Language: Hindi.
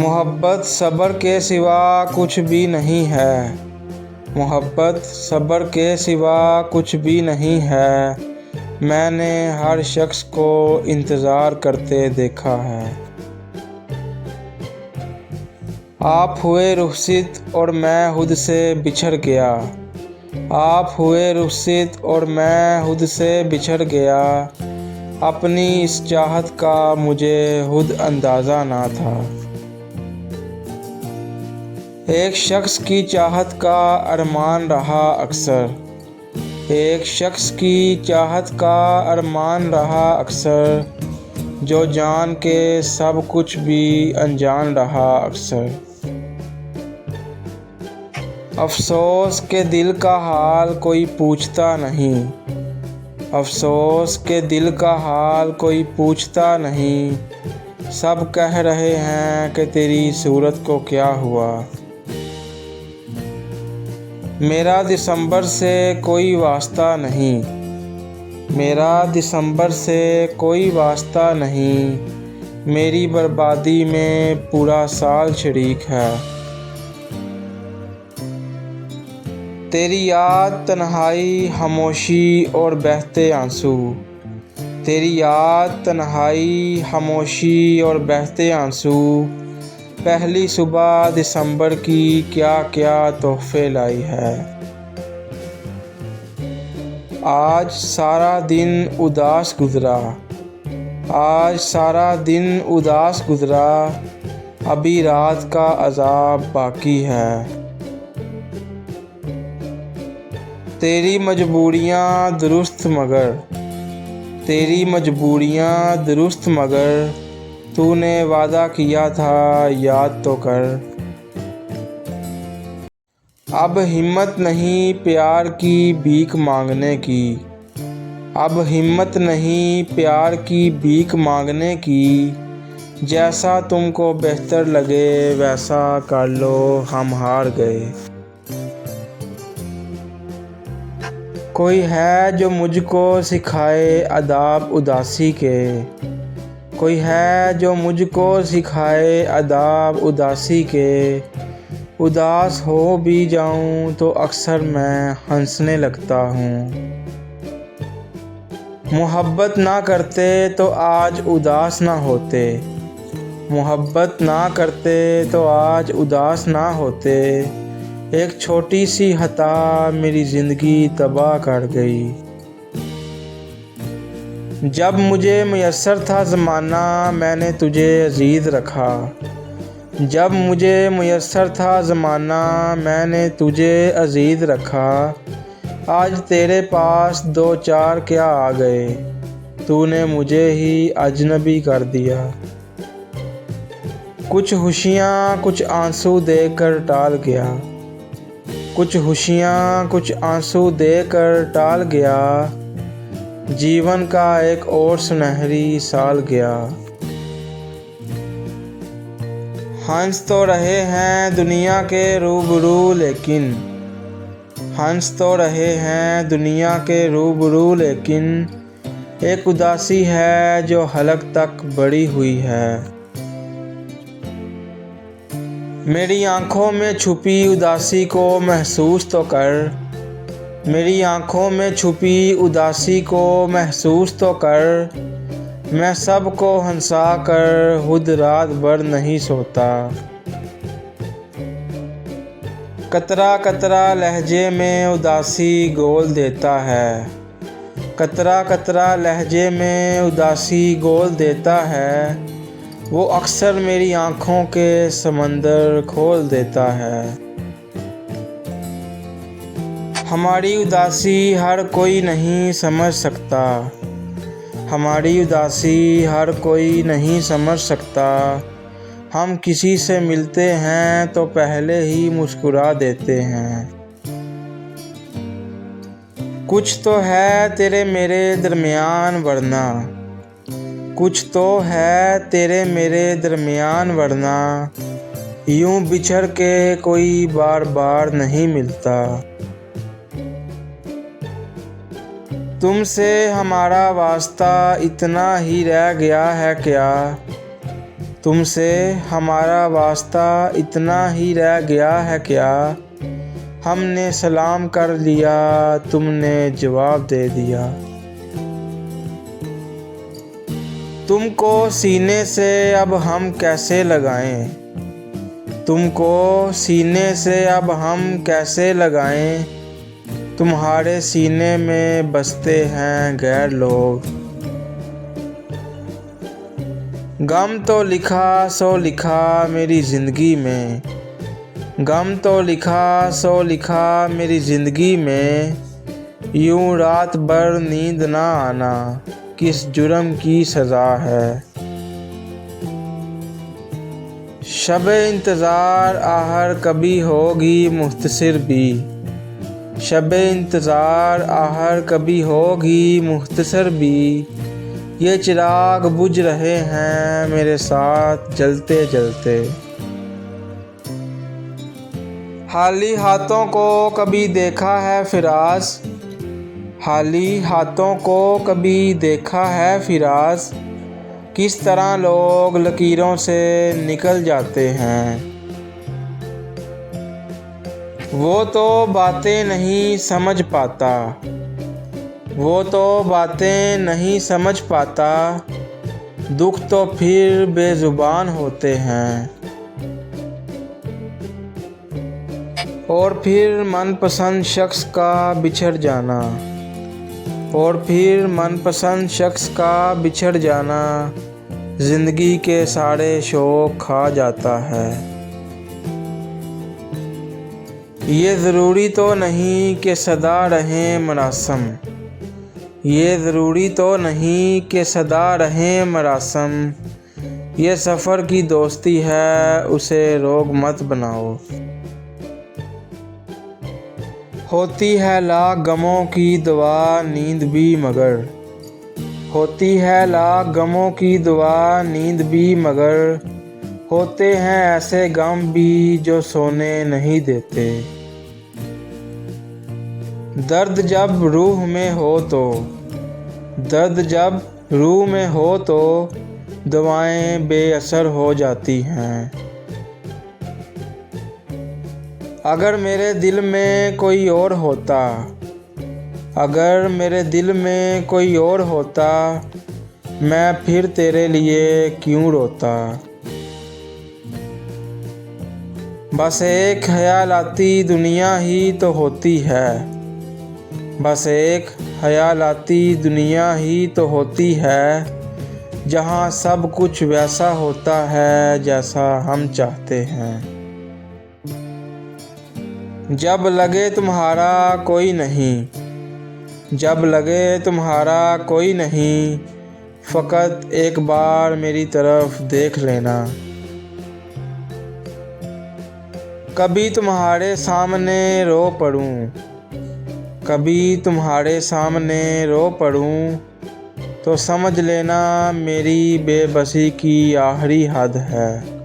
मोहब्बत सब्र के सिवा कुछ भी नहीं है। मोहब्बत सब्र के सिवा कुछ भी नहीं है। मैंने हर शख्स को इंतज़ार करते देखा है। आप हुए रुखसत और मैं खुद से बिछड़ गया। आप हुए रुखसत और मैं खुद से बिछड़ गया। अपनी इस चाहत का मुझे खुद अंदाज़ा ना था। एक शख्स की चाहत का अरमान रहा अक्सर। एक शख्स की चाहत का अरमान रहा अक्सर। जो जान के सब कुछ भी अनजान रहा अक्सर। अफसोस के दिल का हाल कोई पूछता नहीं। अफसोस के दिल का हाल कोई पूछता नहीं। सब कह रहे हैं कि तेरी सूरत को क्या हुआ। मेरा दिसंबर से कोई वास्ता नहीं। मेरा दिसंबर से कोई वास्ता नहीं। मेरी बर्बादी में पूरा साल शरीक है। तेरी याद तन्हाई खामोशी और बहते आंसू। तेरी याद तन्हाई खामोशी और बहते आंसू। पहली सुबह दिसंबर की क्या क्या तोहफे लाई है। आज सारा दिन उदास गुजरा। आज सारा दिन उदास गुजरा। अभी रात का अज़ाब बाकी है। तेरी मजबूरियाँ दुरुस्त मगर। तेरी मजबूरियाँ दुरुस्त मगर। तूने वादा किया था याद तो कर। अब हिम्मत नहीं प्यार की भीख मांगने की। अब हिम्मत नहीं प्यार की भीख मांगने की। जैसा तुमको बेहतर लगे वैसा कर लो, हम हार गए। कोई है जो मुझको सिखाए आदाब उदासी के। कोई है जो मुझको सिखाए आदाब उदासी के। उदास हो भी जाऊं तो अक्सर मैं हंसने लगता हूँ। मोहब्बत ना करते तो आज उदास ना होते। मोहब्बत ना करते तो आज उदास ना होते। एक छोटी सी खता मेरी ज़िंदगी तबाह कर गई। जब मुझे मुयस्सर था ज़माना मैंने तुझे अज़ीज़ रखा। जब मुझे मुयस्सर था ज़माना मैंने तुझे अज़ीज़ रखा। आज तेरे पास दो चार क्या आ गए। तूने मुझे ही अजनबी कर दिया। कुछ खुशियाँ कुछ आंसू देकर टाल गया। कुछ खुशियाँ कुछ आंसू देकर टाल गया। जीवन का एक और सुनहरी साल गया। हंस तो रहे हैं दुनिया के रूबरू लेकिन। हंस तो रहे हैं दुनिया के रूबरू लेकिन। एक उदासी है जो हलक तक बढ़ी हुई है। मेरी आँखों में छुपी उदासी को महसूस तो कर। मेरी आँखों में छुपी उदासी को महसूस तो कर। मैं सबको हंसा कर खुद रात भर नहीं सोता। कतरा कतरा लहजे में उदासी गोल देता है। कतरा कतरा लहजे में उदासी गोल देता है। वो अक्सर मेरी आँखों के समंदर खोल देता है। हमारी उदासी हर कोई नहीं समझ सकता। हमारी उदासी हर कोई नहीं समझ सकता। हम किसी से मिलते हैं तो पहले ही मुस्कुरा देते हैं। कुछ तो है तेरे मेरे दरमियान वरना। कुछ तो है तेरे मेरे दरमियान वरना। यूं बिछड़ के कोई बार बार नहीं मिलता। तुमसे हमारा वास्ता इतना ही रह गया है क्या। तुमसे हमारा वास्ता इतना ही रह गया है क्या? हमने सलाम कर लिया, तुमने जवाब दे दिया। तुमको सीने से अब हम कैसे लगाएं? तुमको सीने से अब हम कैसे लगाएं? तुम्हारे सीने में बसते हैं गैर लोग। गम तो लिखा सो लिखा मेरी ज़िंदगी में, गम तो लिखा सो लिखा मेरी ज़िंदगी में। यूं रात भर नींद ना आना किस जुर्म की सज़ा है। शब इंतज़ार आहर कभी होगी मुख्तसर भी, शब इंतज़ार आहर कभी होगी मुख्तसर भी। ये चिराग बुझ रहे हैं मेरे साथ जलते जलते। खाली हाथों को कभी देखा है फिराज, खाली हाथों को कभी देखा है फिराज। किस तरह लोग लकीरों से निकल जाते हैं। वो तो बातें नहीं समझ पाता, वो तो बातें नहीं समझ पाता। दुख तो फिर बेज़ुबान होते हैं। और फिर मनपसंद शख्स का बिछड़ जाना, और फिर मनपसंद शख्स का बिछड़ जाना ज़िंदगी के सारे शौक़ खा जाता है। ये ज़रूरी तो नहीं कि सदा रहें मरासम, ये ज़रूरी तो नहीं कि सदा रहें मरासम। ये सफ़र की दोस्ती है उसे रोग मत बनाओ। होती है लाख गमों की दुआ नींद भी मगर, होती है लाख गमों की दुआ नींद भी मगर। होते हैं ऐसे गम भी जो सोने नहीं देते। दर्द जब रूह में हो तो, दर्द जब रूह में हो तो दवाएं बेअसर हो जाती हैं। अगर मेरे दिल में कोई और होता, अगर मेरे दिल में कोई और होता, मैं फिर तेरे लिए क्यों रोता। बस एक ख़यालाती दुनिया ही तो होती है, बस एक ख़यालाती दुनिया ही तो होती है। जहाँ सब कुछ वैसा होता है जैसा हम चाहते हैं। जब लगे तुम्हारा कोई नहीं, जब लगे तुम्हारा कोई नहीं, फ़कत एक बार मेरी तरफ देख लेना। कभी तुम्हारे सामने रो पड़ूं, कभी तुम्हारे सामने रो पड़ूं, तो समझ लेना मेरी बेबसी की आखिरी हद है।